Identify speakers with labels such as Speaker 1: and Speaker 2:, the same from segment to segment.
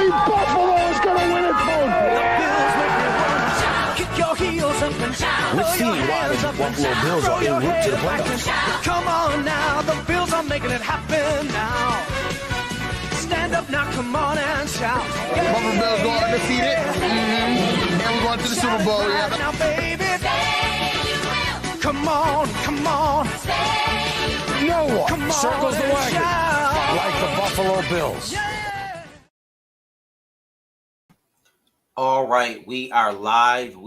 Speaker 1: believe Buffalo is going to win it, folks.
Speaker 2: Kick your heels up and down.
Speaker 3: Let's see why the Buffalo Bills are en route to the playoffs.
Speaker 2: Come on now, the Bills are making it happen now. Stand up now, come on and shout.
Speaker 4: Buffalo Bills go undefeated. And we're going to the Super Bowl.
Speaker 2: Yeah. Now, baby, come on, come on.
Speaker 3: No one
Speaker 2: Come on
Speaker 3: circles the
Speaker 2: and
Speaker 3: wagon
Speaker 2: shout.
Speaker 3: like the Buffalo Bills.
Speaker 2: Yeah.
Speaker 5: All right, we are live,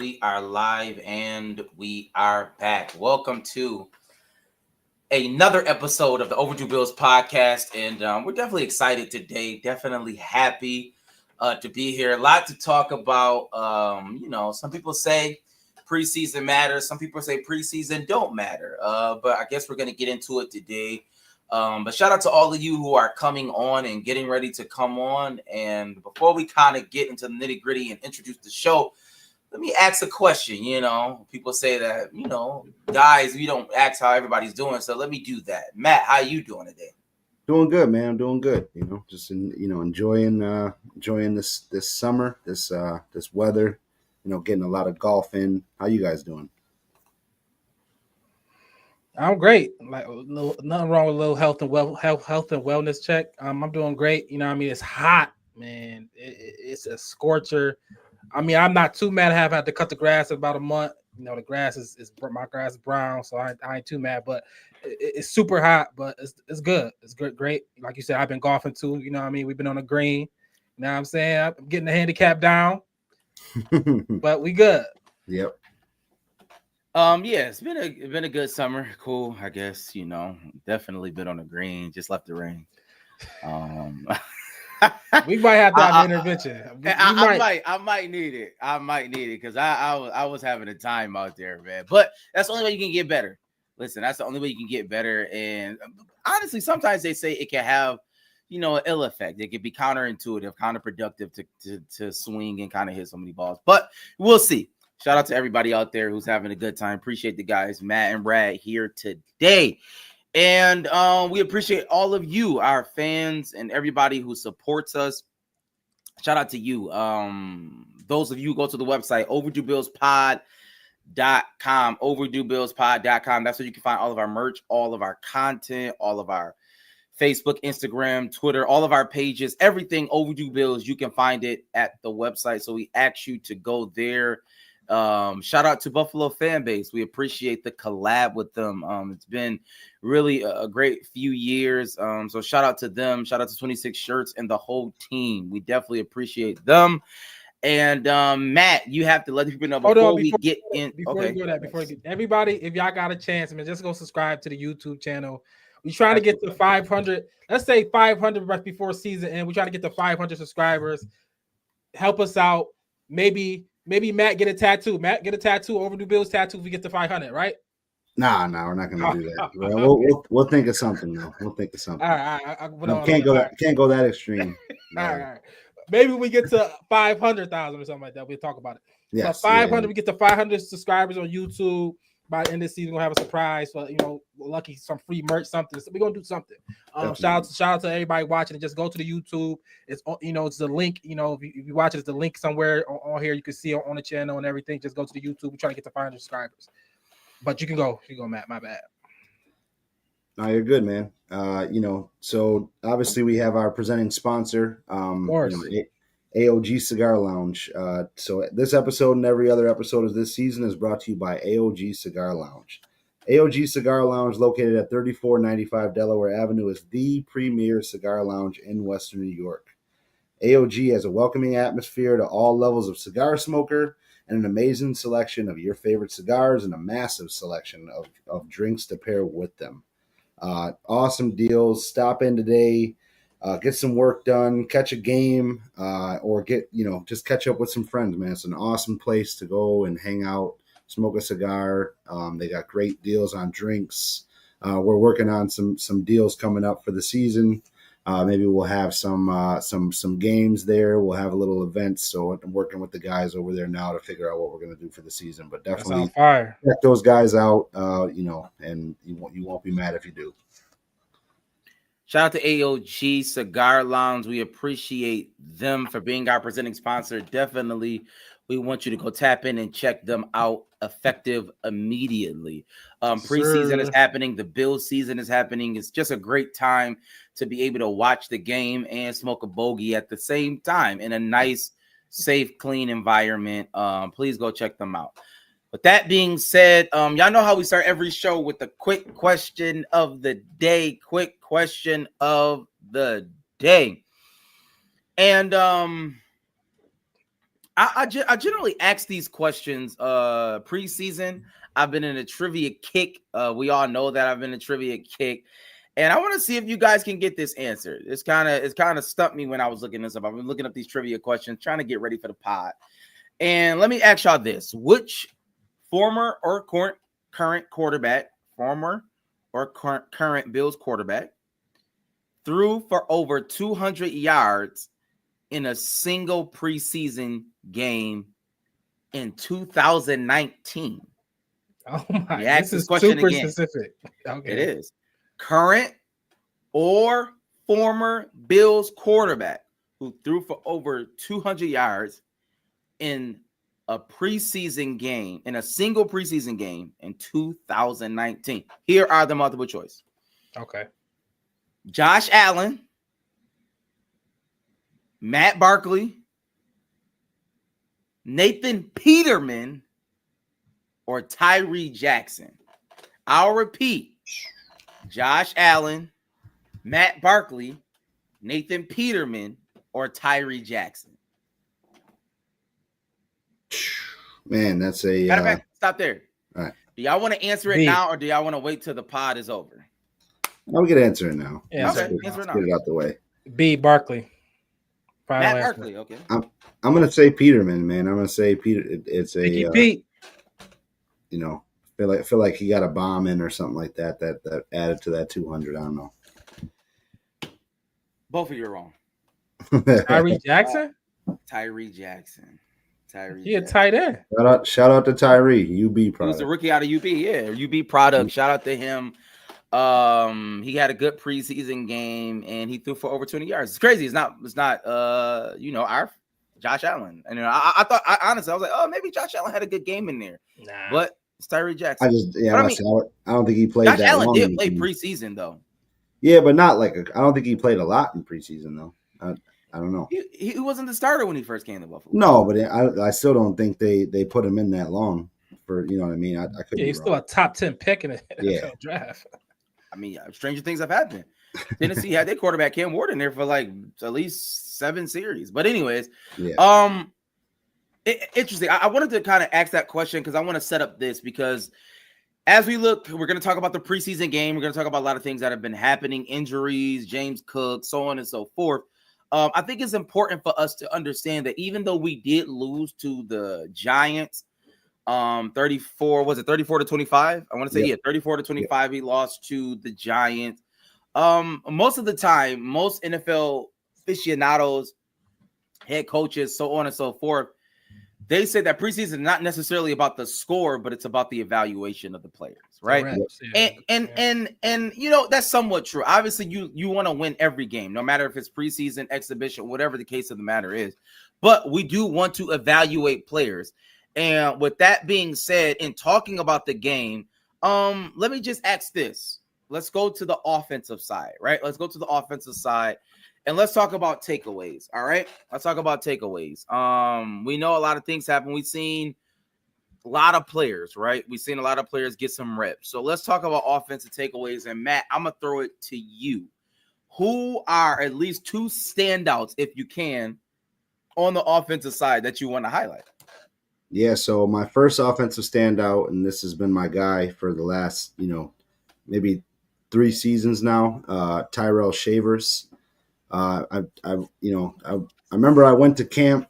Speaker 5: and we are back. Welcome to another episode of the Overdue Bills podcast, and we're definitely excited today, definitely happy to be here. A lot to talk about. Some people say preseason matters, some people say preseason don't matter, but I guess we're going to get into it today. But shout out to all of you who are coming on and getting ready to come on. And before we kind of get into the nitty gritty and introduce the show, let me ask a question. People say that, guys, we don't ask how everybody's doing. So let me do that. Matt, how you doing today?
Speaker 6: Doing good, man. I'm doing good. Enjoying this summer, this weather. Getting a lot of golf in. How you guys doing?
Speaker 7: I'm great. Nothing wrong with a little health and wellness check. I'm doing great. It's hot, man. It's a scorcher. I'm not too mad. I have had to cut the grass in about a month. The grass is my grass is brown, so I ain't too mad. But it's super hot, but it's good. It's good, great. Like you said, I've been golfing too. We've been on the green. You know what I'm saying? I'm getting the handicap down, but we good.
Speaker 6: Yep.
Speaker 5: It's been a good summer. Cool, I guess. Definitely been on the green. Just left the rain.
Speaker 7: We might have to have an intervention.
Speaker 5: I might need it. Because I was having a time out there, man. But that's the only way you can get better. Listen, that's the only way you can get better. And honestly, sometimes they say it can have, an ill effect. It can be counterintuitive, counterproductive to swing and kind of hit so many balls. But we'll see. Shout out to everybody out there who's having a good time. Appreciate the guys, Matt and Brad, here today. And we appreciate all of you, our fans, and everybody who supports us. Shout out to you. Those of you who go to the website, overduebillspod.com, overduebillspod.com. That's where you can find all of our merch, all of our content, all of our Facebook, Instagram, Twitter, all of our pages, everything Overdue Bills. You can find it at the website. So we ask you to go there. Shout out to Buffalo fan base. We appreciate the collab with them. It's been really a great few years. So shout out to them. Shout out to 26 Shirts and the whole team. We definitely appreciate them. And Matt, you have to let people know before we get in.
Speaker 7: Everybody, if y'all got a chance, just go subscribe to the YouTube channel. We're trying to get to 500. Let's say 500 right before season end. We're trying to get to 500 subscribers. Help us out. Maybe Matt get a tattoo. Overdue Bills tattoo if we get to 500, right?
Speaker 6: Nah, we're not gonna do that. We'll think of something though. We'll think of something.
Speaker 7: All right.
Speaker 6: Can't go that extreme.
Speaker 7: All right. Maybe we get to 500,000 or something like that. We'll talk about it.
Speaker 6: Yes,
Speaker 7: so 500, we get to 500 subscribers on YouTube. By the end of the season, we'll have a surprise for lucky some free merch, something. So we're gonna do something. Shout out to everybody watching. And just go to the YouTube. It's it's the link. If you watch it, it's the link somewhere on here. You can see it on the channel and everything. Just go to the YouTube. We're trying to get to 500 subscribers. But you can go, Matt. My bad.
Speaker 6: No, you're good, man. So obviously we have our presenting sponsor,
Speaker 7: of course.
Speaker 6: AOG Cigar Lounge. So this episode and every other episode of this season is brought to you by AOG Cigar Lounge. AOG Cigar Lounge, located at 3495 Delaware Avenue, is the premier cigar lounge in Western New York. AOG has a welcoming atmosphere to all levels of cigar smoker and an amazing selection of your favorite cigars and a massive selection of drinks to pair with them. Awesome deals. Stop in today. Get some work done, catch a game, or just catch up with some friends, man. It's an awesome place to go and hang out, smoke a cigar. They got great deals on drinks. We're working on some deals coming up for the season. Maybe we'll have some games there. We'll have a little event. So I'm working with the guys over there now to figure out what we're going to do for the season. But definitely check those guys out, and you won't be mad if you do.
Speaker 5: Shout out to AOG Cigar Lounge. We appreciate them for being our presenting sponsor. Definitely, we want you to go tap in and check them out effective immediately. Preseason is happening. The Bills season is happening. It's just a great time to be able to watch the game and smoke a bogey at the same time in a nice, safe, clean environment. Please go check them out. With that being said, y'all know how we start every show with the quick question of the day. Quick question of the day. And I generally ask these questions preseason. I've been in a trivia kick. We all know that I've been in a trivia kick. And I want to see if you guys can get this answer. It's kind of stumped me when I was looking this up. I've been looking up these trivia questions, trying to get ready for the pod. And let me ask y'all this. Which former or current quarterback, current Bills quarterback, threw for over 200 yards in a single preseason game in 2019?
Speaker 7: Oh my!
Speaker 5: This is
Speaker 7: super again. Specific. Okay.
Speaker 5: It is current or former Bills quarterback who threw for over 200 yards in a preseason game, in a single preseason game in 2019. Here are the multiple choice.
Speaker 7: Okay.
Speaker 5: Josh Allen, Matt Barkley, Nathan Peterman, or Tyree Jackson. I'll repeat. Josh Allen, Matt Barkley, Nathan Peterman, or Tyree Jackson.
Speaker 6: Man, that's a
Speaker 5: matter of fact, stop there.
Speaker 6: All right.
Speaker 5: Do y'all want to answer it now, or do y'all want to wait till the pod is over?
Speaker 6: We can answer it now.
Speaker 5: Answer it
Speaker 6: now. Get it out the way.
Speaker 7: B. Barkley.
Speaker 5: Matt Barkley. Okay.
Speaker 6: I'm gonna say Peterman, man. I'm gonna say Peter. It's a
Speaker 7: Pete.
Speaker 6: You know, feel like he got a bomb in or something like that. That added to that 200. I don't know.
Speaker 5: Both of you are wrong.
Speaker 7: Tyree Jackson.
Speaker 5: Tyree Jackson.
Speaker 7: He a tight end.
Speaker 6: Shout out to Tyree, UB product.
Speaker 5: He was a rookie out of UB. Yeah, UB product. Shout out to him. He had a good preseason game and he threw for over 20 yards. It's crazy. It's not our Josh Allen. And I thought honestly, I was like, oh, maybe Josh Allen had a good game in there.
Speaker 7: Nah.
Speaker 5: But it's Tyree Jackson.
Speaker 6: I don't think he played
Speaker 5: Josh
Speaker 6: that
Speaker 5: Allen
Speaker 6: long.
Speaker 5: did play preseason though.
Speaker 6: Yeah, but not like I don't think he played a lot in preseason though. I don't know.
Speaker 5: He wasn't the starter when he first came to Buffalo.
Speaker 6: No, but I still don't think they put him in that long for, you know what I mean? I could
Speaker 7: he's still a top 10 pick in the NFL draft.
Speaker 5: I mean, stranger things have happened. Tennessee had their quarterback Cam Ward in there for like at least 7 series. But anyways, interesting. I wanted to kind of ask that question because I want to set up this because as we look, we're going to talk about the preseason game. We're going to talk about a lot of things that have been happening, injuries, James Cook, so on and so forth. I think it's important for us to understand that even though we did lose to the Giants, 34 to 25? I want to say 34 to 25. He lost to the Giants. Most of the time, most NFL aficionados, head coaches, so on and so forth, they say that preseason is not necessarily about the score, but it's about the evaluation of the players, right? And you know, that's somewhat true. Obviously, you want to win every game, no matter if it's preseason, exhibition, whatever the case of the matter is. But we do want to evaluate players. And with that being said, in talking about the game, let me just ask this. Let's go to the offensive side, right? Let's go to the offensive side. And let's talk about takeaways. All right. Let's talk about takeaways. We know a lot of things happen. We've seen a lot of players, right? We've seen a lot of players get some reps. So let's talk about offensive takeaways. And Matt, I'm going to throw it to you. Who are at least 2 standouts, if you can, on the offensive side that you want to highlight?
Speaker 6: Yeah. So my first offensive standout, and this has been my guy for the last, maybe 3 seasons now, Tyrell Shavers. I remember I went to camp,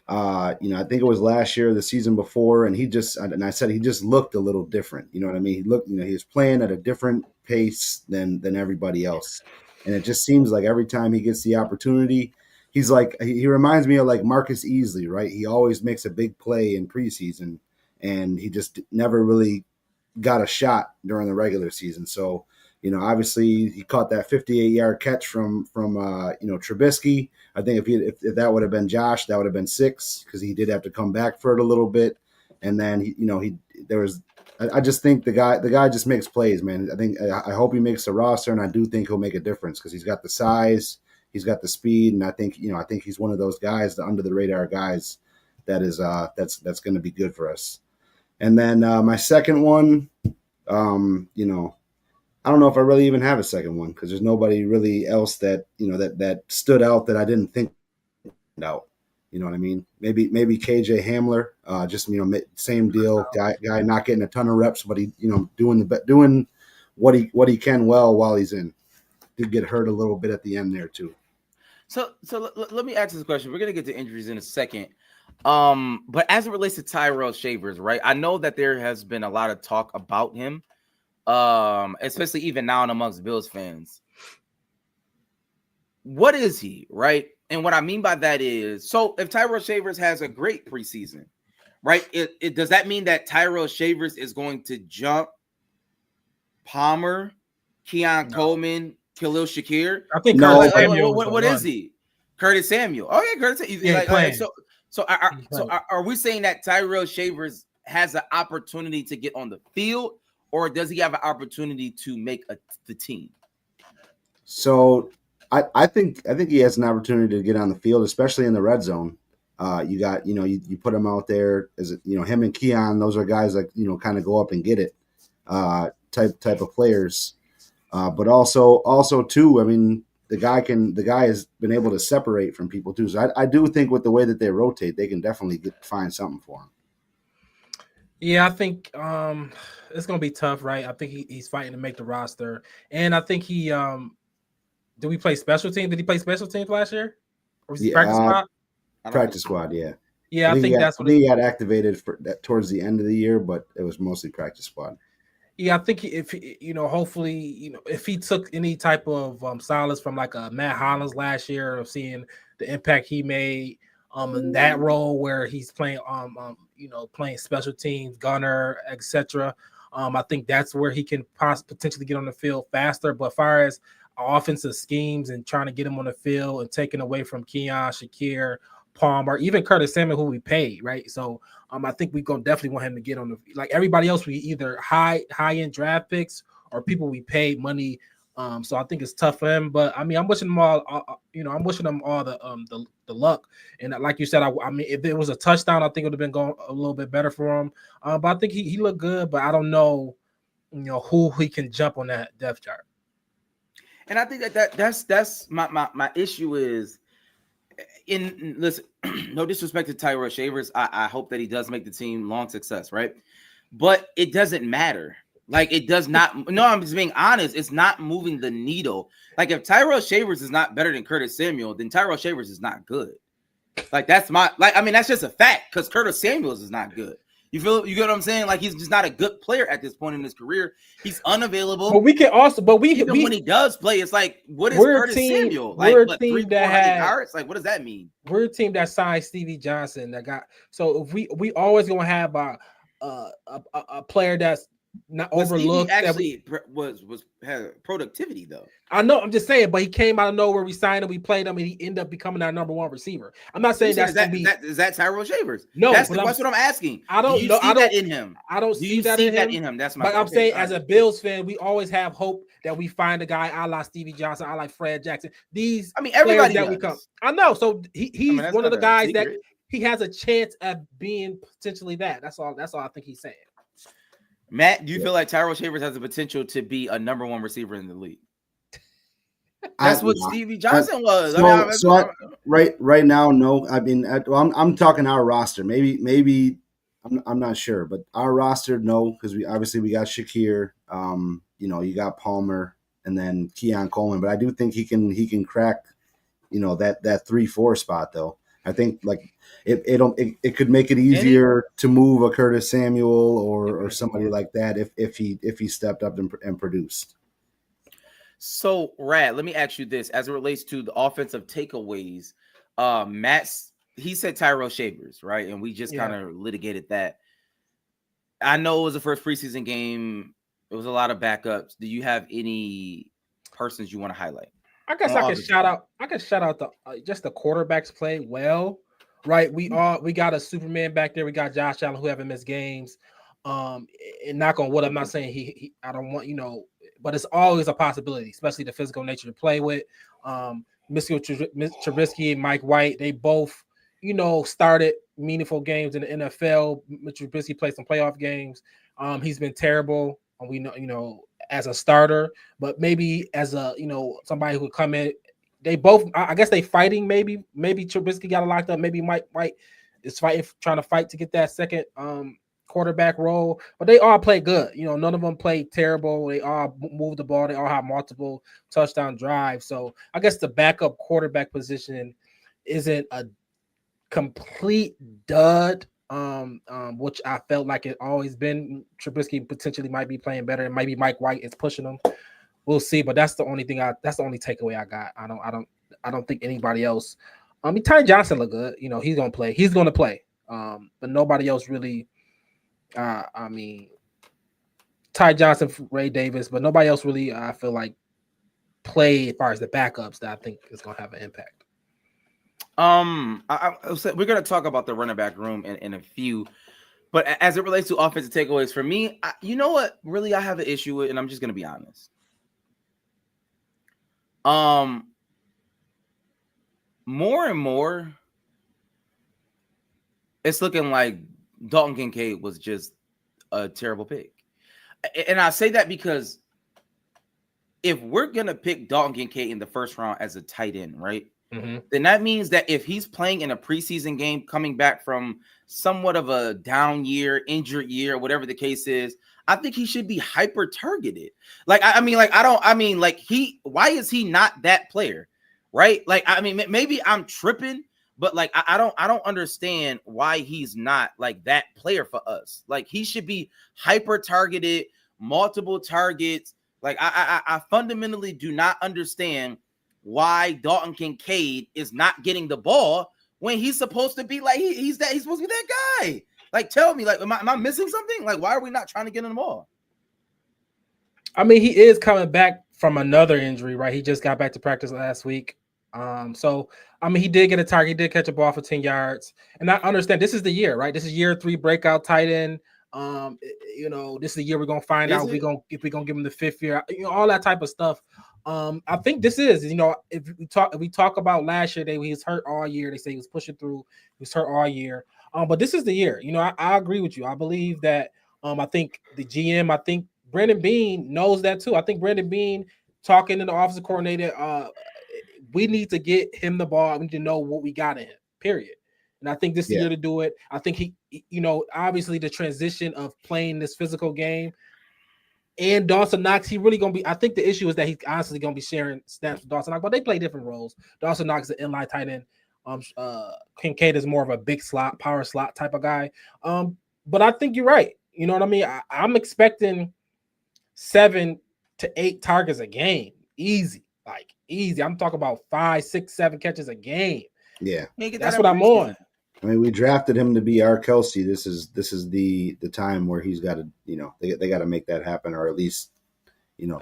Speaker 6: I think it was last year, the season before, and I said he just looked a little different. You know what I mean? He looked, he was playing at a different pace than everybody else. And it just seems like every time he gets the opportunity, he's like, he reminds me of like Marcus Easley, right? He always makes a big play in preseason and he just never really got a shot during the regular season. So, Obviously he caught that 58-yard catch from Trubisky. I think if that would have been Josh, that would have been 6 because he did have to come back for it a little bit. And then I just think the guy just makes plays, man. I hope he makes the roster, and I do think he'll make a difference because he's got the size, he's got the speed, and I think he's one of those guys, the under the radar guys that is that's going to be good for us. And then my second one, I don't know if I really even have a second one because there's nobody really else that that stood out that I didn't think out. You know what I mean? Maybe KJ Hamler, just same deal. Guy not getting a ton of reps, but he doing what he can well while he's in. Did get hurt a little bit at the end there too.
Speaker 5: So let me ask this question. We're gonna get to injuries in a second. But as it relates to Tyrell Shavers, right? I know that there has been a lot of talk about him. Especially even now amongst Bills fans. What is he, right? And what I mean by that is, so if Tyrell Shavers has a great preseason, right? It does that mean that Tyrell Shavers is going to jump Palmer, Keon Coleman, Khalil Shakir?
Speaker 7: I think
Speaker 5: what is he? Curtis Samuel. Oh yeah, Curtis. Are we saying that Tyrell Shavers has an opportunity to get on the field? Or does he have an opportunity to make the team?
Speaker 6: So I think he has an opportunity to get on the field, especially in the red zone. You got you put him out there as him and Keon. Those are guys that kind of go up and get it type of players. But also too, I mean the guy has been able to separate from people too. So I do think with the way that they rotate, they can definitely find something for him.
Speaker 7: Yeah, I think it's gonna be tough, right? I think he's fighting to make the roster, and I think he did we play special teams? Did he play special teams last year? Or was he practice squad?
Speaker 6: Practice squad, yeah.
Speaker 7: Yeah, I think that's what
Speaker 6: he got activated for that towards the end of the year, but it was mostly practice squad.
Speaker 7: Yeah, I think if hopefully, if he took any type of solace from like a Matt Hollins last year of seeing the impact he made in that role where he's playing playing special teams, gunner, etc. I think that's where he can potentially get on the field faster. But as far as offensive schemes and trying to get him on the field and taking away from Keon, Shakir, Palmer, even Curtis Samuel, who we paid, right? So I think we're gonna definitely want him to get on the like everybody else. We either high end draft picks or people we paid money. So I think it's tough for him. But I mean, I'm wishing them all. I'm wishing them all the luck. And like you said, I mean, if it was a touchdown, I think it would have been going a little bit better for him. But I think he looked good. But I don't know, who he can jump on that depth chart.
Speaker 5: And I think that's my issue is. Listen, no disrespect to Tyrell Shavers. I hope that he does make the team, long success, right? But it doesn't matter. Like it does not. No, I'm just being honest. It's not moving the needle. Like if Tyrell Shavers is not better than Curtis Samuel, then Tyrell Shavers is not good. Like that's that's just a fact because Curtis Samuel is not good. You get what I'm saying? Like he's just not a good player at this point in his career. He's unavailable.
Speaker 7: But we can also, when
Speaker 5: he does play, it's like what is Curtis Samuel? Like
Speaker 7: we're a team that had
Speaker 5: yards? Like what does that mean?
Speaker 7: We're a team that signed Stevie Johnson that got. So if we always gonna have a player that's not overlooked.
Speaker 5: Stevie actually had productivity though.
Speaker 7: I know. I'm just saying, but he came out of nowhere. We signed him. We played him, and he ended up becoming our number one receiver. I'm not saying is
Speaker 5: that Tyrell Shavers.
Speaker 7: No,
Speaker 5: that's what I'm asking.
Speaker 7: I don't
Speaker 5: see
Speaker 7: know.
Speaker 5: that in him.
Speaker 7: I don't see that in him.
Speaker 5: That's my.
Speaker 7: But I'm saying, as a Bills fan, we always have hope that we find a guy a la Stevie Johnson, a la Fred Jackson.
Speaker 5: Everybody
Speaker 7: that we come. I know. So he's one of the guys that he has a chance at being potentially that. That's all I think he's saying.
Speaker 5: Matt, do you feel like Tyrell Shavers has the potential to be a number one receiver in the league? That's what Stevie Johnson was.
Speaker 6: Right now, no. I mean, I'm talking our roster. Maybe I'm not sure, but our roster, no, because we got Shakir. You got Palmer and then Keon Coleman, but I do think he can crack, that 3-4 spot though. I think like it could make it easier to move a Curtis Samuel or somebody like that if he stepped up and produced.
Speaker 5: So, Rad, let me ask you this as it relates to the offensive takeaways. He said Tyrell Shavers, right? And we just kind of litigated that. I know it was the first preseason game. It was a lot of backups. Do you have any persons you want to highlight?
Speaker 7: I guess I could shout out. I could shout out the just the quarterbacks play well, right? We got a Superman back there. We got Josh Allen who haven't missed games. And knock on wood, I'm not saying he I don't want but it's always a possibility, especially the physical nature to play with. Mr. Trubisky and Mike White, they both started meaningful games in the NFL. Mr. Trubisky played some playoff games. He's been terrible. We know as a starter, but maybe as a somebody who would come in, they both I guess they fighting. Maybe Trubisky got locked up. Maybe Mike White is trying to fight to get that second quarterback role. But they all play good. None of them play terrible. They all move the ball. They all have multiple touchdown drives. So I guess the backup quarterback position isn't a complete dud. Which I felt like it always been. Trubisky potentially might be playing better, and maybe Mike White is pushing him. We'll see, but that's the only takeaway I got. I don't think anybody else. Ty Johnson look good. He's gonna play. He's gonna play. But nobody else really. Ty Johnson, Ray Davis, but nobody else really. I feel like play as far as the backups that I think is gonna have an impact.
Speaker 5: We're gonna talk about the running back room in a few, but as it relates to offensive takeaways for me, you know what? Really, I have an issue with, and I'm just gonna be honest. More and more, it's looking like Dalton Kincaid was just a terrible pick, and I say that because if we're gonna pick Dalton Kincaid in the first round as a tight end, right? Then that means that if he's playing in a preseason game, coming back from somewhat of a down year, injured year, whatever the case is, I think he should be hyper targeted. Why is he not that player? Right? Maybe I'm tripping, but I don't understand why he's not like that player for us. Like, he should be hyper targeted, multiple targets. Like, I fundamentally do not understand why Dalton Kincaid is not getting the ball when he's supposed to be like he's supposed to be that guy. Like, tell me, like, am I missing something? Like, why are we not trying to get him the ball?
Speaker 7: He is coming back from another injury, right? He just got back to practice last week. He did get a target. He did catch a ball for 10 yards. And I understand this is the year, right? This is year 3 breakout tight end. This is the year we're gonna find out if we're gonna give him the 5th year, all that type of stuff. I think this is, if we talk about last year, he was hurt all year. They say he was pushing through, he was hurt all year. But this is the year. I agree with you. I believe that I think the GM, I think Brandon Beane knows that too. I think Brandon Beane talking to the offensive coordinator, we need to get him the ball. We need to know what we got in him, period. And I think this is the year to do it. I think he, obviously the transition of playing this physical game and Dawson Knox, he really going to be, I think the issue is that he's honestly going to be sharing snaps with Dawson Knox, but they play different roles. Dawson Knox is an inline tight end. Kincaid is more of a big slot, power slot type of guy. But I think you're right. You know what I mean? I'm expecting 7 to 8 targets a game. Easy. I'm talking about 5, 6, 7 catches a game.
Speaker 6: Yeah.
Speaker 7: That's what I'm on.
Speaker 6: We drafted him to be our Kelsey. This is the time where he's got to, they got to make that happen, or at least,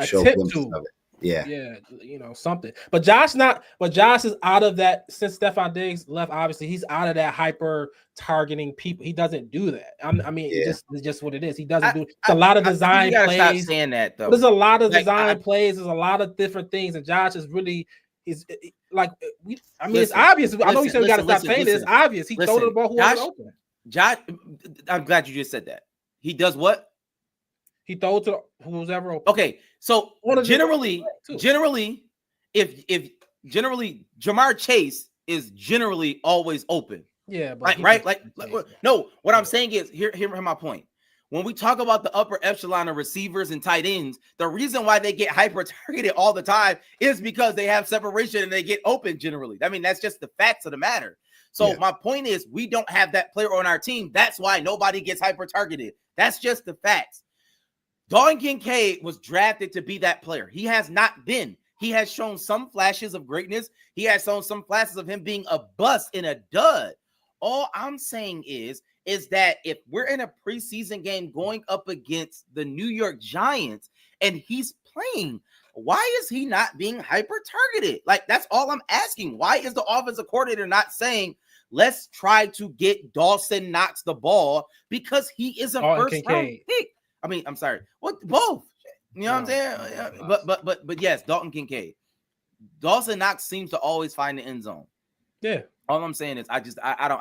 Speaker 6: show glimpses of it. Yeah, something. But Josh is out of that since Stephon Diggs left. Obviously, he's out of that hyper targeting people. He doesn't do that. It's just what it is. He doesn't do. It's a lot of design plays. Stop
Speaker 5: saying that though.
Speaker 7: There's a lot of design plays. There's a lot of different things, and Josh is really. It's obvious. I know you said we got to stop saying this. It's obvious. He throw the ball whoever's open.
Speaker 5: Josh, I'm glad you just said that. He does what?
Speaker 7: He throws to who's ever open.
Speaker 5: Okay, so generally, if Jamar Chase is generally always open.
Speaker 7: Yeah, but
Speaker 5: right? No. What I'm saying is, hear my point. When we talk about the upper echelon of receivers and tight ends, the reason why they get hyper targeted all the time is because they have separation and they get open generally. That's just the facts of the matter. So my point is, we don't have that player on our team. That's why nobody gets hyper targeted. That's just the facts. Dalton Kincaid was drafted to be that player. He has not been. He has shown some flashes of greatness. He has shown some flashes of him being a bust and a dud. All I'm saying is that if we're in a preseason game going up against the New York Giants and he's playing, why is he not being hyper targeted? Like, that's all I'm asking. Why is the offensive coordinator not saying, let's try to get Dawson Knox the ball, because he is a first round pick? I mean, I'm sorry. What? Both. You know what I'm saying? But yes, Dalton Kincaid. Dawson Knox seems to always find the end zone.
Speaker 7: Yeah.
Speaker 5: All I'm saying is I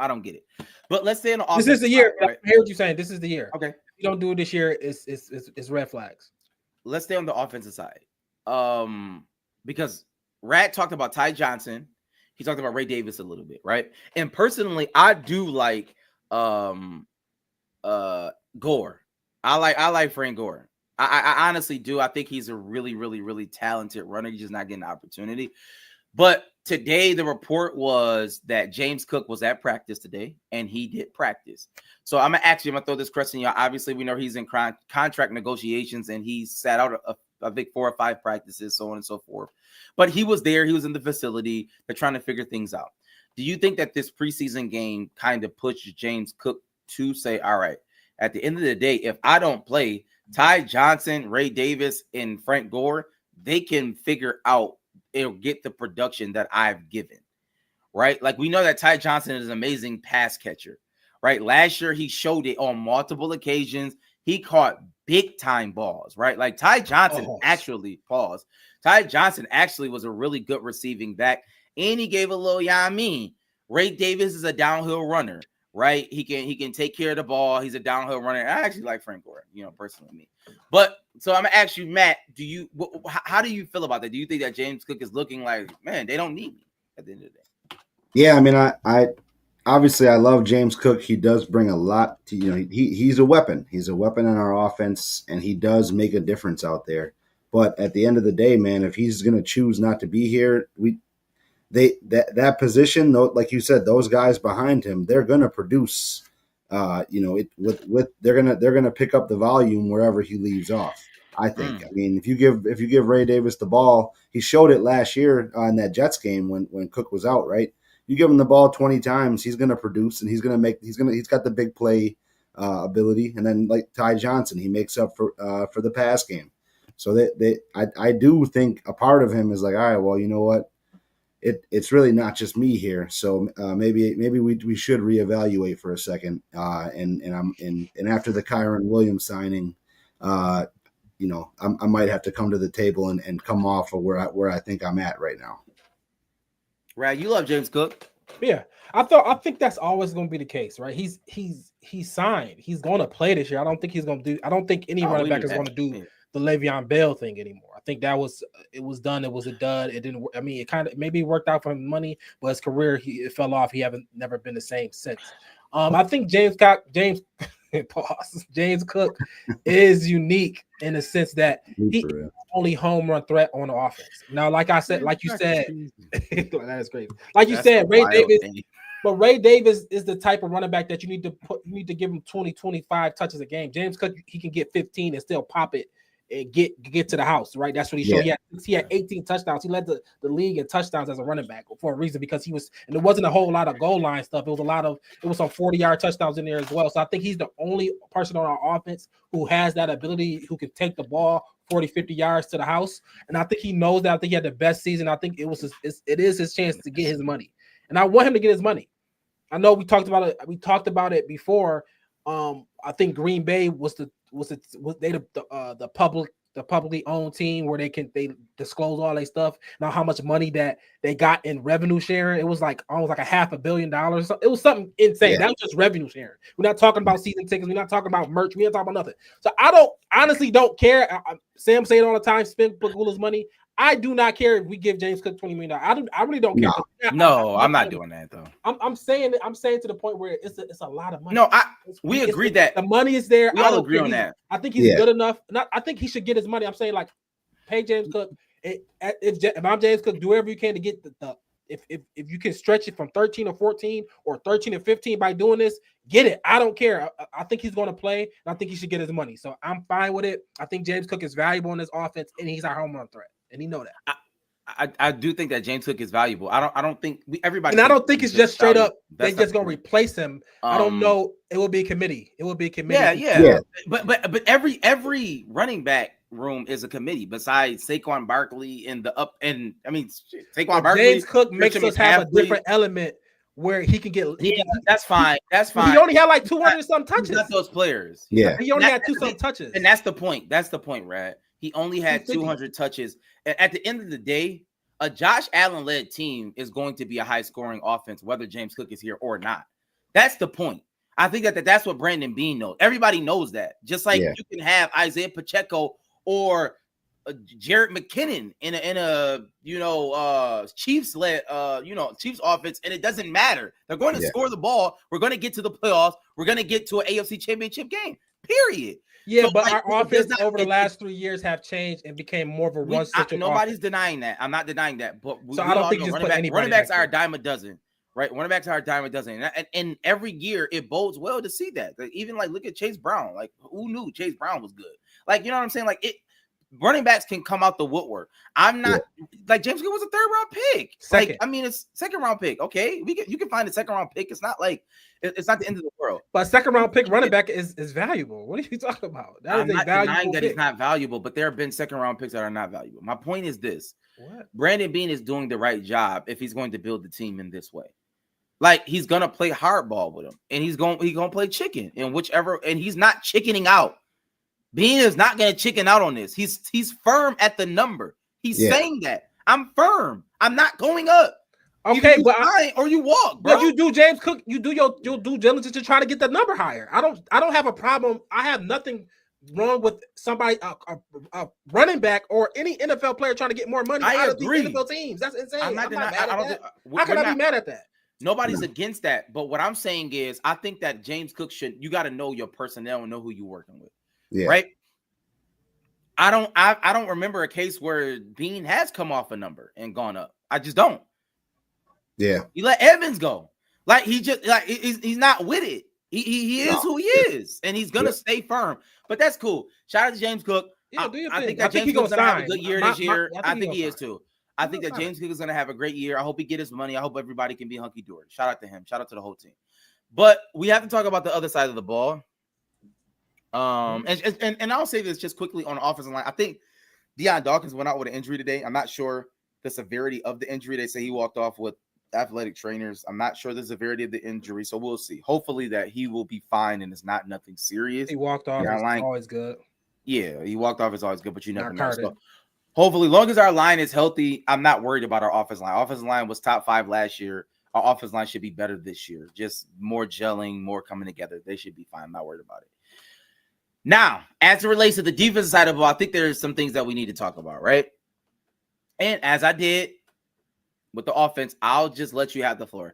Speaker 5: don't get it. But let's stay on the offense.
Speaker 7: This is the year.
Speaker 5: Side, right?
Speaker 7: I hear what you're saying. This is the year.
Speaker 5: Okay.
Speaker 7: If you don't do it this year, it's red flags.
Speaker 5: Let's stay on the offensive side. Because Rad talked about Ty Johnson. He talked about Ray Davis a little bit, right? And personally, I do like Gore. I like Frank Gore. I honestly do. I think he's a really, really, really talented runner. He's just not getting the opportunity. But today, the report was that James Cook was at practice today, and he did practice. So I'm going to throw this question to you. Obviously, we know he's in contract negotiations, and he sat out I think 4 or 5 practices, so on and so forth. But he was there. He was in the facility. They're trying to figure things out. Do you think that this preseason game kind of pushes James Cook to say, all right, at the end of the day, if I don't play, Ty Johnson, Ray Davis, and Frank Gore, they can figure out, it'll get the production that I've given, right? Like, we know that Ty Johnson is an amazing pass catcher, right? Last year, he showed it on multiple occasions. He caught big time balls, right? Like, Ty Johnson Ty Johnson actually was a really good receiving back, and he gave a little, Ray Davis is a downhill runner, right? He can take care of the ball. He's a downhill runner. I actually like Frank Gore, personally, me. But so I'm gonna ask you, Matt, how do you feel about that? Do you think that James Cook is looking like, man, they don't need me at the end of the day?
Speaker 6: Yeah, I mean, I obviously I love James Cook. He does bring a lot to, he's a weapon. He's a weapon in our offense, and he does make a difference out there. But at the end of the day, man, if he's gonna choose not to be here, that position, like you said, those guys behind him, they're gonna produce. They're gonna pick up the volume wherever he leaves off. I think. I mean, if you give Ray Davis the ball, he showed it last year in that Jets game when Cook was out, right? You give him the ball 20 times, he's gonna produce, and he's got the big play ability. And then, like Ty Johnson, he makes up for the pass game. So I do think a part of him is like, all right, well, you know what? It's really not just me here, so maybe we should reevaluate for a second. And after the Kyron Williams signing, I might have to come to the table and come off of where I think I'm at right now.
Speaker 5: Right, you love James Cook.
Speaker 7: Yeah, I think that's always going to be the case, right? He's signed. He's going to play this year. I don't think he's going to do. I don't think any running back is going to do the Le'Veon Bell thing anymore. I think it was done. It was a dud. It didn't. I mean, it kind of maybe worked out for him money, but his career it fell off. He never been the same since. I think James Cook is unique in the sense that he only home run threat on the offense. Now, like I said, like you said, that is crazy. Like you said, Ray Davis. But Ray Davis is the type of running back that you need to give him 20, 25 touches a game. James Cook, he can get 15 and still pop it and get to the house, right? That's what he showed. Yeah. He had 18 touchdowns. He led the league in touchdowns as a running back for a reason, because and there wasn't a whole lot of goal line stuff. It was some 40-yard touchdowns in there as well. So I think he's the only person on our offense who has that ability, who can take the ball 40, 50 yards to the house. And I think he knows that. I think he had the best season. I think it is his chance to get his money. And I want him to get his money. I know we talked about it. We talked about it before. I think Green Bay was the publicly owned team where they disclose all their stuff. Now how much money that they got in revenue sharing. It was like almost like $500 million. It was something insane. Yeah. That was just revenue sharing. We're not talking about season tickets. We're not talking about merch. We're not talking about nothing. So I honestly don't care. Sam saying all the time, spend Pagula's money. I do not care if we give James Cook $20 million. I really don't care.
Speaker 5: No, I'm not doing that though.
Speaker 7: I'm saying to the point where it's a lot of money.
Speaker 5: No, we agree that
Speaker 7: the money is there.
Speaker 5: We all agree on that.
Speaker 7: I think he's good enough. I think he should get his money. I'm saying, like, pay James Cook. If I'm James Cook, do whatever you can to get if you can stretch it from 13 or 14 or 13 or 15 by doing this, get it. I don't care. I think he's going to play, and I think he should get his money. So I'm fine with it. I think James Cook is valuable in this offense, and he's our home run threat. And he know that.
Speaker 5: I do think that James Cook is valuable. I don't think everybody.
Speaker 7: And I don't think it's just straight up. They just gonna
Speaker 5: point.
Speaker 7: replace him. I don't know. It will be a committee.
Speaker 5: Yeah. But every running back room is a committee besides Saquon Barkley and Saquon Barkley.
Speaker 7: James Cook makes us have a different element where he can get.
Speaker 5: That's fine. That's fine.
Speaker 7: He only had like 200 some touches.
Speaker 5: Not those players.
Speaker 6: Yeah,
Speaker 7: he only had 200 touches,
Speaker 5: and that's the point. That's the point, Rad. He only had 200 touches. At the end of the day, a Josh Allen-led team is going to be a high-scoring offense, whether James Cook is here or not. That's the point. I think that's what Brandon Beane knows. Everybody knows that. Just like you can have Isaiah Pacheco or Jared McKinnon in a Chiefs-led Chiefs offense, and it doesn't matter. They're going to score the ball. We're going to get to the playoffs. We're going to get to an AFC Championship game. Period.
Speaker 7: Yeah, so, but our offense over the last 3 years have changed and became more of a run-centric.
Speaker 5: Nobody's
Speaker 7: offense.
Speaker 5: denying that. I'm not denying that. But
Speaker 7: so I don't think you just put anybody.
Speaker 5: Running backs are a dime a dozen, right? Running backs are a dime a dozen, and every year it bodes well to see that. Like, even look at Chase Brown. Like, who knew Chase Brown was good? Like, you know what I'm saying? Like running backs can come out the woodwork. I'm not like James Cook was a third-round pick.
Speaker 7: Second.
Speaker 5: Like, it's second-round pick. Okay, you can find a second-round pick. It's not like it's not the end of the world.
Speaker 7: But second-round pick running back is valuable. What are you talking about?
Speaker 5: I'm not denying that it's not valuable, but there have been second-round picks that are not valuable. My point is this: Brandon Beane is doing the right job if he's going to build the team in this way. Like, he's gonna play hardball with him, and he's gonna play chicken and he's not chickening out. Beane is not going to chicken out on this. He's firm at the number. He's saying that. I'm firm. I'm not going up.
Speaker 7: Okay,
Speaker 5: but or you walk, bro.
Speaker 7: But you do, James Cook. You do your due diligence to try to get the number higher. I don't have a problem. I have nothing wrong with somebody, a running back or any NFL player trying to get more money out of these NFL teams. That's insane. I'm not mad at that. How can I be mad at that?
Speaker 5: Nobody's against that. But what I'm saying is, I think that James Cook you got to know your personnel and know who you're working with.
Speaker 6: Yeah.
Speaker 5: Right. I don't remember a case where Beane has come off a number and gone up. I just don't.
Speaker 6: Yeah.
Speaker 5: You let Evans go. Like, he just he's not with it. He is who he is, and he's gonna stay firm. But that's cool. Shout out to James Cook.
Speaker 7: Yeah,
Speaker 5: I think that James Cook's gonna have a good year this year. I think he is too. I think that James Cook is gonna have a great year. I hope he get his money. I hope everybody can be hunky dory. Shout out to him. Shout out to the whole team. But we have to talk about the other side of the ball. And I'll say this just quickly on the offensive line. I think Deion Dawkins went out with an injury today. I'm not sure the severity of the injury. They say he walked off with athletic trainers. I'm not sure the severity of the injury, so we'll see. Hopefully that he will be fine and it's not nothing serious.
Speaker 7: He walked off. It's always good.
Speaker 5: Yeah, he walked off. It's always good, but you never know. So hopefully, long as our line is healthy, I'm not worried about our offensive line. Offensive line was top 5 last year. Our offensive line should be better this year. Just more gelling, more coming together. They should be fine. I'm not worried about it. Now, as it relates to the defensive side of the ball, I think there's some things that we need to talk about, right? And as I did with the offense, I'll just let you have the floor.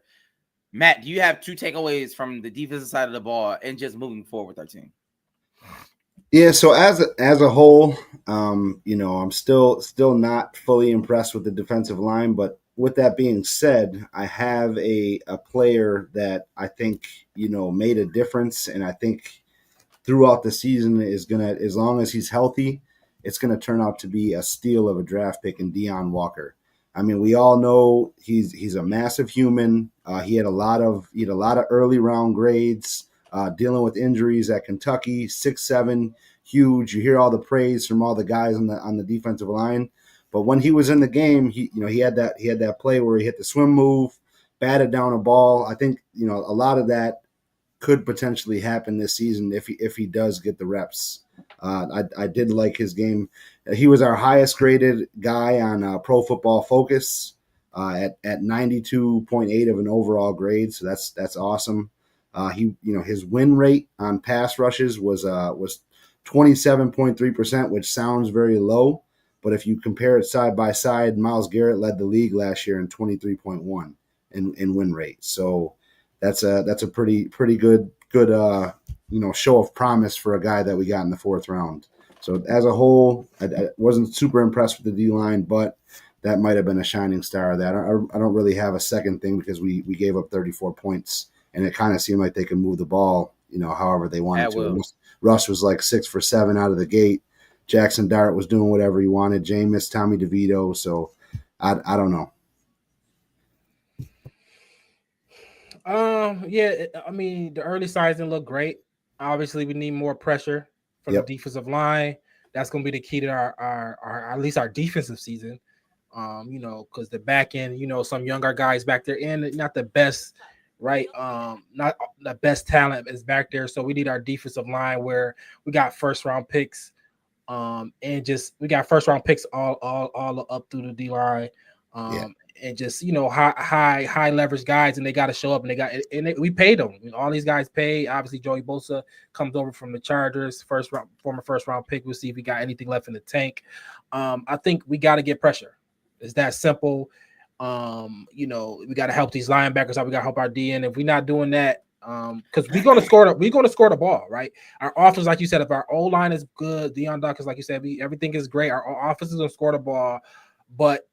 Speaker 5: Matt, do you have 2 takeaways from the defensive side of the ball and just moving forward with our team?
Speaker 6: Yeah, so as a whole, I'm still not fully impressed with the defensive line, but with that being said, I have a player that I think, made a difference, and I think throughout the season is gonna, as long as he's healthy, it's gonna turn out to be a steal of a draft pick in Deion Walker. I mean, we all know he's a massive human. He had a lot of early round grades, dealing with injuries at Kentucky, 6'7", huge. You hear all the praise from all the guys on the defensive line, but when he was in the game, he had that play where he hit the swim move, batted down a ball. I think a lot of that could potentially happen this season if he does get the reps. I did like his game. He was our highest graded guy on Pro Football Focus at 92.8 of an overall grade. So that's awesome. His win rate on pass rushes was 27.3%, which sounds very low, but if you compare it side by side, Myles Garrett led the league last year in 23.1 in win rate. So that's a pretty good show of promise for a guy that we got in the 4th round. So as a whole, I wasn't super impressed with the D-line, but that might have been a shining star of that. I don't really have a second thing because we gave up 34 points, and it kind of seemed like they could move the ball, however they wanted to. Russ was like 6 for 7 out of the gate. Jackson Dart was doing whatever he wanted. Jameis, Tommy DeVito. So I don't know.
Speaker 7: Yeah, I mean, the early signs didn't look great. Obviously, we need more pressure from the defensive line. That's going to be the key to our at least our defensive season. Because the back end, some younger guys back there, and not the best, right? Not the best talent is back there. So we need our defensive line where we got first round picks, and just we got first round picks all up through the D line. And just high leverage guys, and they got to show up, and we paid them. All these guys pay. Obviously, Joey Bosa comes over from the Chargers, former first round pick. We'll see if we got anything left in the tank. I think we got to get pressure. It's that simple. We got to help these linebackers out. We got to help our DN. If we're not doing that, because we're gonna score the ball, right? Our offense, like you said, if our O line is good, Deion Dawkins, like you said, everything is great. Our offense is gonna score the ball, but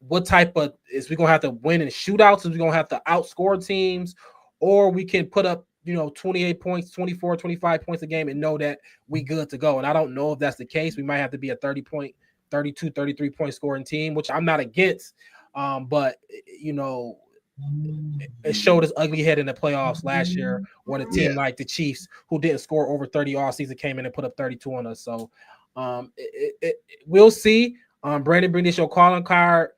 Speaker 7: what type of is we gonna have to win in shootouts? Is we gonna have to outscore teams, or we can put up 28 points, 24, 25 points a game and know that we good to go? And I don't know if that's the case. We might have to be a 30 point, 32, 33 point scoring team, which I'm not against. But it showed its ugly head in the playoffs last year when a team like the Chiefs, who didn't score over 30 all season, came in and put up 32 on us. So we'll see. Brandon, bring this your calling card.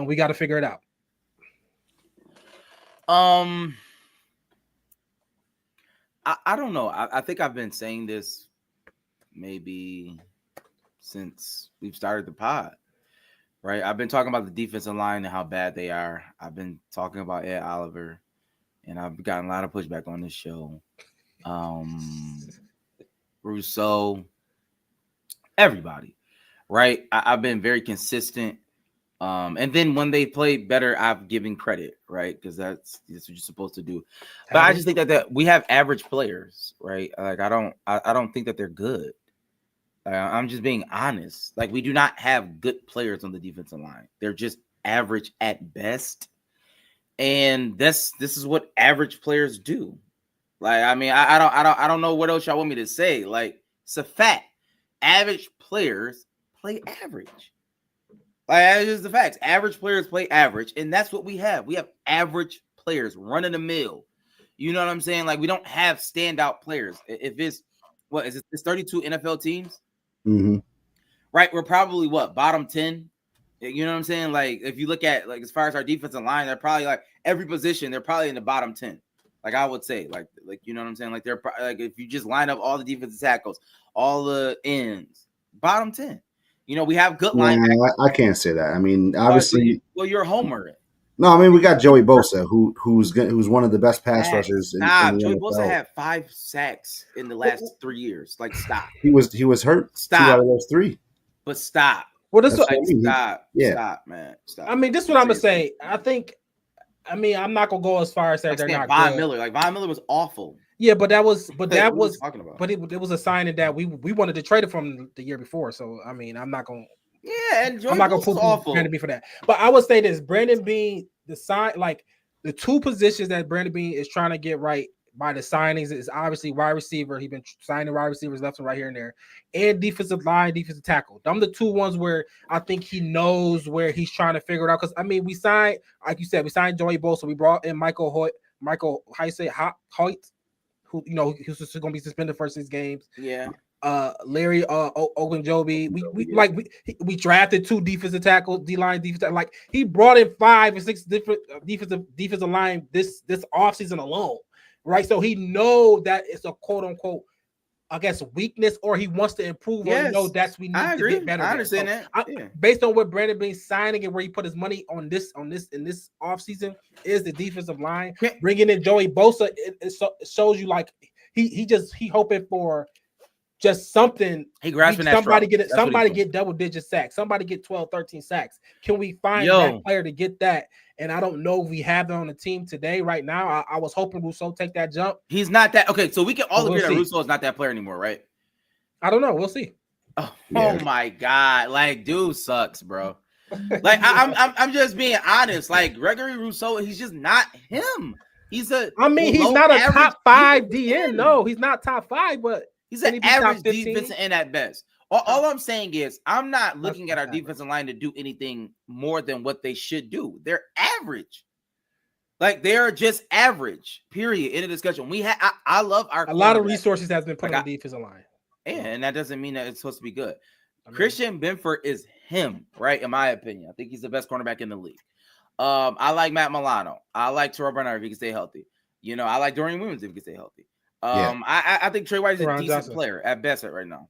Speaker 7: We got to figure it out.
Speaker 5: I don't know. I think I've been saying this maybe since we've started the pod, right? I've been talking about the defensive line and how bad they are. I've been talking about Ed Oliver, and I've gotten a lot of pushback on this show. Rousseau, everybody, right? I've been very consistent. And then when they play better, I've given credit, right? Because that's what you're supposed to do. But I just think that we have average players, right? Like I don't think that they're good. I'm just being honest. Like we do not have good players on the defensive line. They're just average at best. And this is what average players do. Like I mean, I don't know what else y'all want me to say. Like it's a fact. Average players play average. Like, that's just the facts. Average players play average, and that's what we have. We have average players running the mill. You know what I'm saying? Like, we don't have standout players. If it's 32 NFL teams?
Speaker 6: Mm-hmm.
Speaker 5: Right? We're probably bottom 10? You know what I'm saying? Like, if you look at, like, as far as our defensive line, they're probably, like, every position, they're probably in the bottom 10. Like, I would say, like you know what I'm saying? Like, they're like, if you just line up all the defensive tackles, all the ends, bottom 10. We have good linebackers.
Speaker 6: I can't say that. I mean, obviously.
Speaker 5: Well, you're a homer.
Speaker 6: No, I mean we got Joey Bosa, who's one of the best pass rushers.
Speaker 5: Stop.
Speaker 6: In the
Speaker 5: Joey
Speaker 6: NFL.
Speaker 5: Bosa had 5 sacks in the last 3 years. Like, stop.
Speaker 6: He was hurt.
Speaker 5: Stop.
Speaker 6: 2 out of those 3.
Speaker 5: But stop.
Speaker 7: Well, this
Speaker 5: stop.
Speaker 6: Yeah.
Speaker 5: Stop, man. Stop.
Speaker 7: I mean, this is what I'm gonna say. I'm not gonna go as far as saying they're not
Speaker 5: Von
Speaker 7: good.
Speaker 5: Miller. Like Von Miller was awful.
Speaker 7: Yeah, but that was
Speaker 5: talking about?
Speaker 7: But it was a signing that we wanted to trade it from the year before. So I mean, I'm not gonna.
Speaker 5: Yeah, and
Speaker 7: I'm not gonna put Brandon Beane for that. But I would say this: Brandon Beane, the sign, like the 2 positions that Brandon Beane is trying to get right by the signings is obviously wide receiver. He's been signing wide receivers left and right here and there, and defensive line, defensive tackle. I'm the 2 ones where I think he knows where he's trying to figure it out. Because I mean, we signed, like you said, Joey Bosa. We brought in Michael Hoyt, who he's just going to be suspended for 6 games.
Speaker 5: Yeah.
Speaker 7: Larry Ogunjobi. We drafted 2 defensive tackles, D-line defensive. Like he brought in 5 or 6 different defensive line this offseason alone, right? So he know that it's a quote unquote, I guess, weakness, or he wants to improve.
Speaker 5: Yes.
Speaker 7: Or we need to get better.
Speaker 5: I understand that.
Speaker 7: Based on what Brandon Beane signing and where he put his money in this offseason is the defensive line. Bringing in Joey Bosa, it shows you like he hoping for just something.
Speaker 5: He grasping that
Speaker 7: somebody get double digit sacks. Somebody get 12, 13 sacks. Can we find that player to get that? And I don't know if we have that on the team today right now. I was hoping Rousseau take that jump.
Speaker 5: He's not that. Okay, so we can all agree that Rousseau is not that player anymore, right?
Speaker 7: I don't know. We'll see.
Speaker 5: Oh my God. Like, dude sucks, bro. Like, I'm just being honest. Like, Gregory Rousseau, he's just not him. He's not
Speaker 7: a top 5 DN. No, he's not top 5, but
Speaker 5: he's an average defensive end at best. All I'm saying is I'm not looking at our defensive line to do anything more than what they should do. They're average. Like they are just average. Period. In a discussion, I love our
Speaker 7: a lot of resources has been put on the defensive line,
Speaker 5: and that doesn't mean that it's supposed to be good. Christian Benford is him, right? In my opinion, I think he's the best cornerback in the league. I like Matt Milano. I like Terrell Bernard if he can stay healthy. I like Dorian Williams if he can stay healthy. I think Trey White is a decent player at best right now.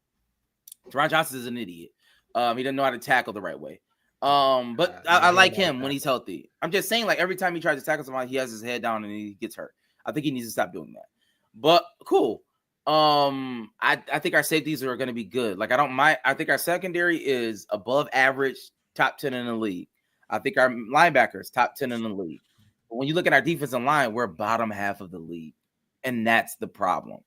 Speaker 5: Teron Johnson is an idiot. He doesn't know how to tackle the right way. But I like him when he's healthy. I'm just saying, like every time he tries to tackle somebody, he has his head down and he gets hurt. I think he needs to stop doing that. But cool. I think our safeties are going to be good. Like I think our secondary is above average, top 10 in the league. I think our linebackers top 10 in the league. But when you look at our defensive line, we're bottom half of the league, and that's the problem.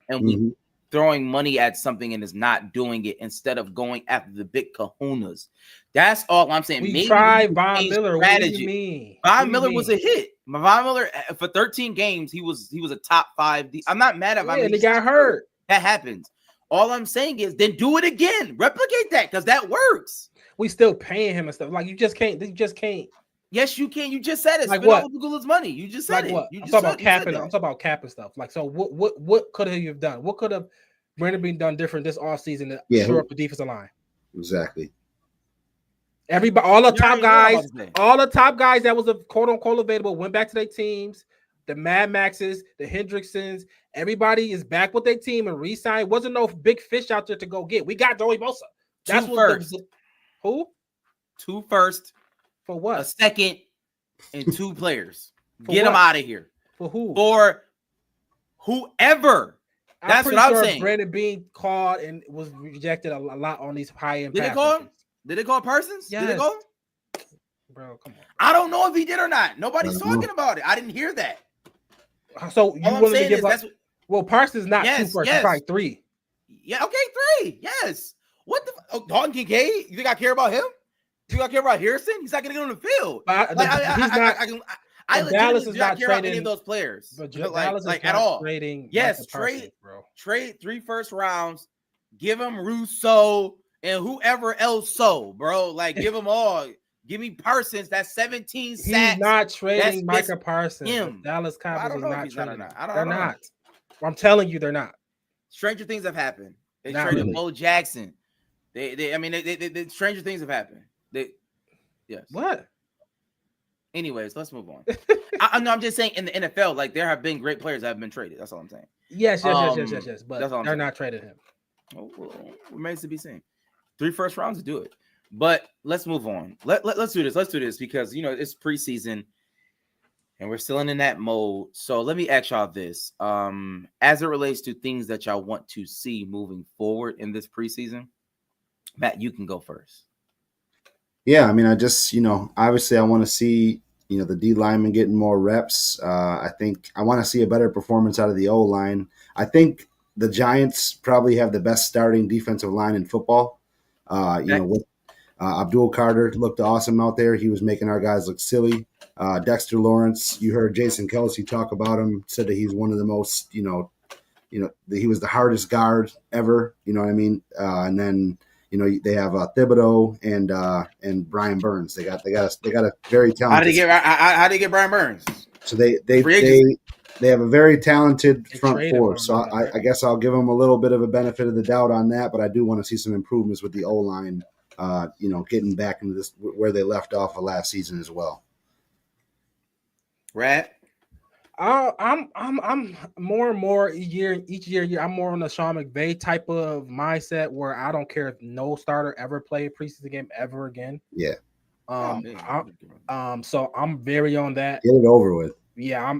Speaker 5: And we throwing money at something and is not doing it instead of going after the big kahunas. That's all I'm saying.
Speaker 7: We tried Von Miller. Strategy. What do you mean?
Speaker 5: Von Miller was a hit. Von Miller for 13 games, he was a top 5. I'm not mad at Von Miller.
Speaker 7: And he got hurt.
Speaker 5: That happens. All I'm saying is then do it again. Replicate that because that works.
Speaker 7: We still paying him and stuff. Like you just can't.
Speaker 5: Yes, you can. You just said it.
Speaker 7: Like
Speaker 5: Spend
Speaker 7: what?
Speaker 5: all Google's money. You just said
Speaker 7: like
Speaker 5: it.
Speaker 7: What?
Speaker 5: You
Speaker 7: I'm
Speaker 5: just
Speaker 7: talking about capping. I'm talking about cap and stuff. Like so, what could he have done? What could have Brandon been done different this offseason to shore up the defensive line?
Speaker 6: Exactly.
Speaker 7: Everybody, all the top guys that was a quote unquote available went back to their teams. The Mad Maxes, the Hendricksons, everybody is back with their team and re-signed. Wasn't no big fish out there to go get. We got Joey Bosa. That's who?
Speaker 5: 2 first.
Speaker 7: For what?
Speaker 5: A second and 2 players. Get them out of here.
Speaker 7: For who?
Speaker 5: For whoever. That's what I'm saying.
Speaker 7: Brandon Bean called and was rejected a lot on these high-end.
Speaker 5: Did they call him? Did they call Parsons?
Speaker 7: Yes.
Speaker 5: Did they call him?
Speaker 7: Bro, come on.
Speaker 5: I don't know if he did or not. Nobody's talking about it. I didn't hear that.
Speaker 7: So you willing to give up? Well, Parsons not 2 first. He's probably 3.
Speaker 5: Yeah, okay, 3. Yes. What the Dalton Kincaid? You think I care about him? You think I care about Harrison? He's not going to get on the field.
Speaker 7: Dallas is not
Speaker 5: care about any of those players.
Speaker 7: But Dallas is
Speaker 5: at all.
Speaker 7: Trading.
Speaker 5: Yes, trade 3 first rounds. Give him Rousseau and whoever else. Bro, like give them all. Give me Parsons. That's 17 sacks.
Speaker 7: He's not trading Micah Parsons.
Speaker 5: Him.
Speaker 7: Dallas Cowboys is not trading.
Speaker 5: They're
Speaker 7: not. I'm telling you, they're not.
Speaker 5: Stranger things have happened. They
Speaker 7: Not
Speaker 5: traded
Speaker 7: really.
Speaker 5: Bo Jackson. They stranger things have happened. Yes.
Speaker 7: What?
Speaker 5: Anyways, let's move on. I'm just saying in the NFL, like there have been great players that have been traded. That's all I'm saying.
Speaker 7: Yes. But they're not trading him.
Speaker 5: Oh, well, remains to be seen. 3 first rounds to do it. But let's move on. Let's do this. Let's do this because it's preseason and we're still in that mode. So let me ask y'all this. As it relates to things that y'all want to see moving forward in this preseason, Matt, you can go first.
Speaker 6: Yeah, I mean, I just, obviously I want to see, the D linemen getting more reps. I think I want to see a better performance out of the O line. I think the Giants probably have the best starting defensive line in football. With Abdul Carter looked awesome out there. He was making our guys look silly. Dexter Lawrence, you heard Jason Kelsey talk about him, said that he's one of the most, he was the hardest guard ever. You know what I mean? And then, they have Thibodeau and Brian Burns. They got a very talented.
Speaker 5: How did they get Brian Burns?
Speaker 6: So they have a very talented front four. So I guess I'll give them a little bit of a benefit of the doubt on that. But I do want to see some improvements with the O line. Getting back into this where they left off of last season as well.
Speaker 5: Rat.
Speaker 7: I'm more and more each year. I'm more on the Sean McVay type of mindset where I don't care if no starter ever play a preseason game ever again.
Speaker 6: Yeah.
Speaker 7: So I'm very on that.
Speaker 6: Get it over with.
Speaker 7: Yeah,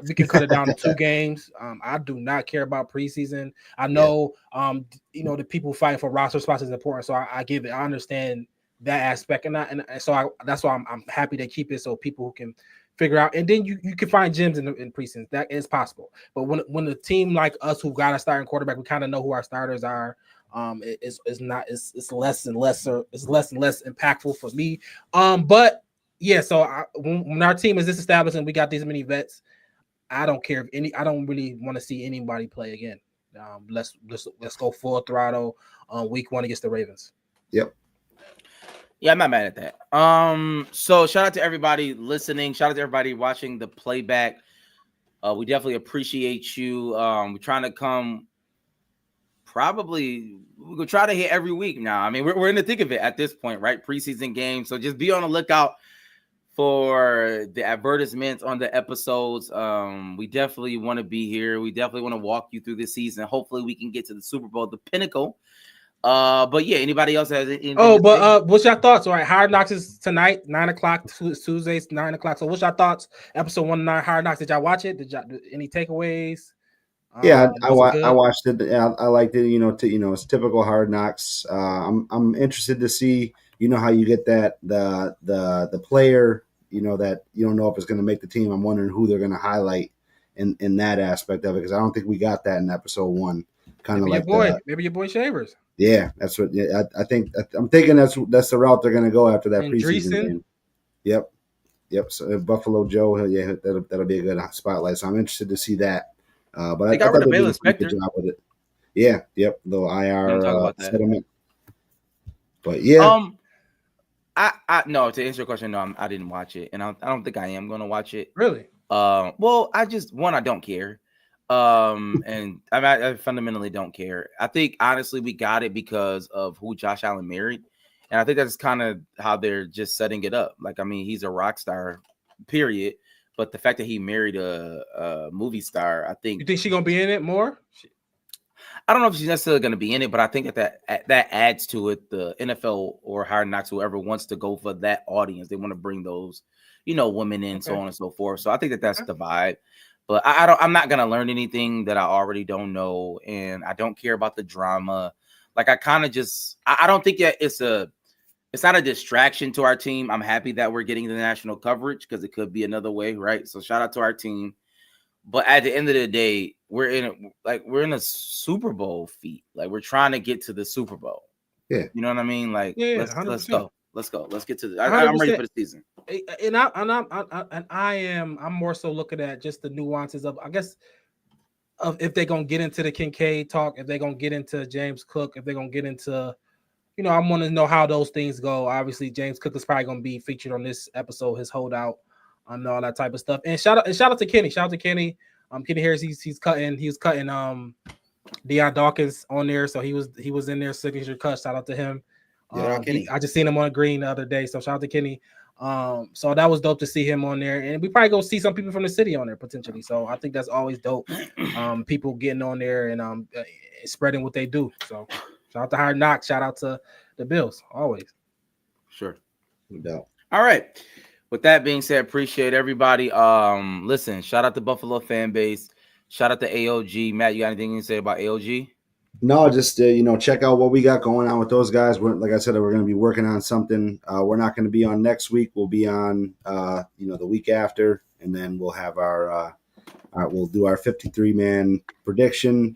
Speaker 7: we can cut it down to 2 games. I do not care about preseason. I know, the people fighting for roster spots is important, so I give it. I understand that aspect, and so that's why I'm happy to keep it so people who can figure out. And then you can find gyms in preseason. That is possible. But when a team like us who got a starting quarterback, we kind of know who our starters are. It's less and less impactful for me. But. Yeah, so when our team is this established and we got these many vets, I don't care I don't really want to see anybody play again. Let's go full throttle on week 1 against the Ravens.
Speaker 6: Yep.
Speaker 5: Yeah, I'm not mad at that. So shout out to everybody listening. Shout out to everybody watching the playback. We definitely appreciate you. We're trying to come. Probably we're gonna try to hit every week now. I mean, we're in the thick of it at this point, right? Preseason game. So just be on the lookout for the advertisements on the episodes. We definitely want to be here. We definitely want to walk you through the season. Hopefully we can get to the Super Bowl, the pinnacle. But yeah, anybody else has anything?
Speaker 7: What's your thoughts? All right, Hard Knocks is tonight, 9:00, Tuesdays, 9:00. So what's your thoughts? Episode 109, Hard Knocks. Did y'all watch it? Any takeaways?
Speaker 6: Yeah, I watched it. I liked it. It's typical Hard Knocks. I'm interested to see, how you get that the player, that you don't know if it's going to make the team. I'm wondering who they're going to highlight in that aspect of it, because I don't think we got that in episode 1. Kind of like
Speaker 7: maybe your boy Shavers.
Speaker 6: Yeah, that's what. Yeah, I'm thinking that's the route they're going to go after that preseason game. Yep. So Buffalo Joe, that'll be a good spotlight. So I'm interested to see that. But I thought they did a good job with it. Yeah, yep, little IR settlement. But yeah,
Speaker 5: I no, to answer your question, no, I didn't watch it, and I don't think I am going to watch it.
Speaker 7: Really?
Speaker 5: Well, I don't care. And I fundamentally don't care. I think honestly we got it because of who Josh Allen married, and I think that's kind of how they're just setting it up. Like, I mean, he's a rock star, period. But the fact that he married a movie star, I think.
Speaker 7: You think she's gonna be in it more?
Speaker 5: I don't know if she's necessarily going to be in it, but I think that adds to it. The NFL or Hard Knocks, whoever wants to go for that audience, they want to bring those, women in, so on and so forth. So I think that's the vibe. But I'm not going to learn anything that I already don't know, and I don't care about the drama. Like, I kind of just I don't think that it's not a distraction to our team. I'm happy that we're getting the national coverage because it could be another way, right? So shout out to our team. But at the end of the day, we're in a Super Bowl feat. Like, we're trying to get to the Super Bowl.
Speaker 6: Yeah.
Speaker 5: You know what I mean? Like, let's go. Let's go. Let's get to the. I'm ready for the season.
Speaker 7: And I'm more so looking at just the nuances of, I guess, of if they're gonna get into the Kincaid talk, if they're gonna get into James Cook, if they're gonna get into, I want to know how those things go. Obviously, James Cook is probably going to be featured on this episode, his holdout, and all that type of stuff. And shout out to Kenny. Shout out to Kenny. Kenny Harris. He was cutting Deion Dawkins on there, so he was in there, signature cut. Shout out to him.
Speaker 6: Kenny.
Speaker 7: I just seen him on green the other day, so shout out to Kenny. So that was dope to see him on there, and we probably go see some people from the city on there potentially. So I think that's always dope. People getting on there and spreading what they do. So. Shout out to Hard Knocks. Shout out to the Bills. Always.
Speaker 5: Sure.
Speaker 6: No doubt.
Speaker 5: All right. With that being said, appreciate everybody. Listen, shout out to Buffalo fan base. Shout out to AOG. Matt, you got anything to say about AOG?
Speaker 6: No, just check out what we got going on with those guys. Like I said, we're going to be working on something. We're not going to be on next week. We'll be on the week after, and then we'll have we'll do our 53-man prediction.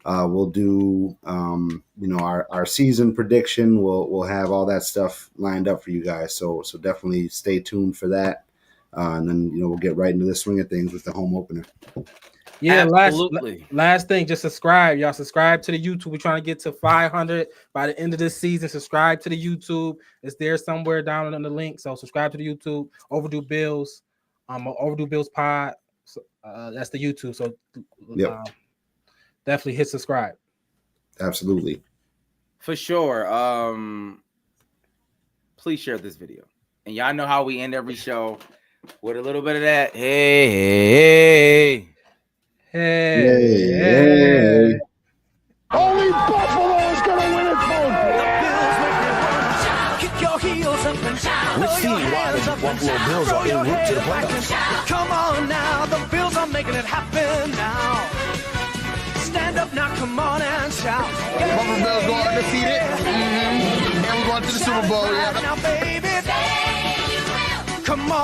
Speaker 6: We'll do, our season prediction. We'll have all that stuff lined up for you guys. So definitely stay tuned for that. And then, we'll get right into the swing of things with the home opener.
Speaker 7: Yeah. Last thing, just subscribe. Y'all subscribe to the YouTube. We're trying to get to 500 by the end of this season. Subscribe to the YouTube. It's there somewhere down on the link. So subscribe to the YouTube. Overdue Bills. Overdue Bills Pod. That's the YouTube. So
Speaker 6: yep.
Speaker 7: Definitely hit subscribe.
Speaker 6: Absolutely.
Speaker 5: For sure. Please share this video. And y'all know how we end every show with a little bit of that. Hey.
Speaker 1: Only Buffalo is going to win it, folks.
Speaker 2: Kick your heels up and down.
Speaker 3: We're seeing why the Buffalo Bills are en route to the playoffs.
Speaker 2: Come on now. The Bills are making it happen now. Stand up now, come on and shout.
Speaker 4: Buffalo Bills go undefeated. And we're going to the Super Bowl. Yeah.
Speaker 2: Now, baby, come on.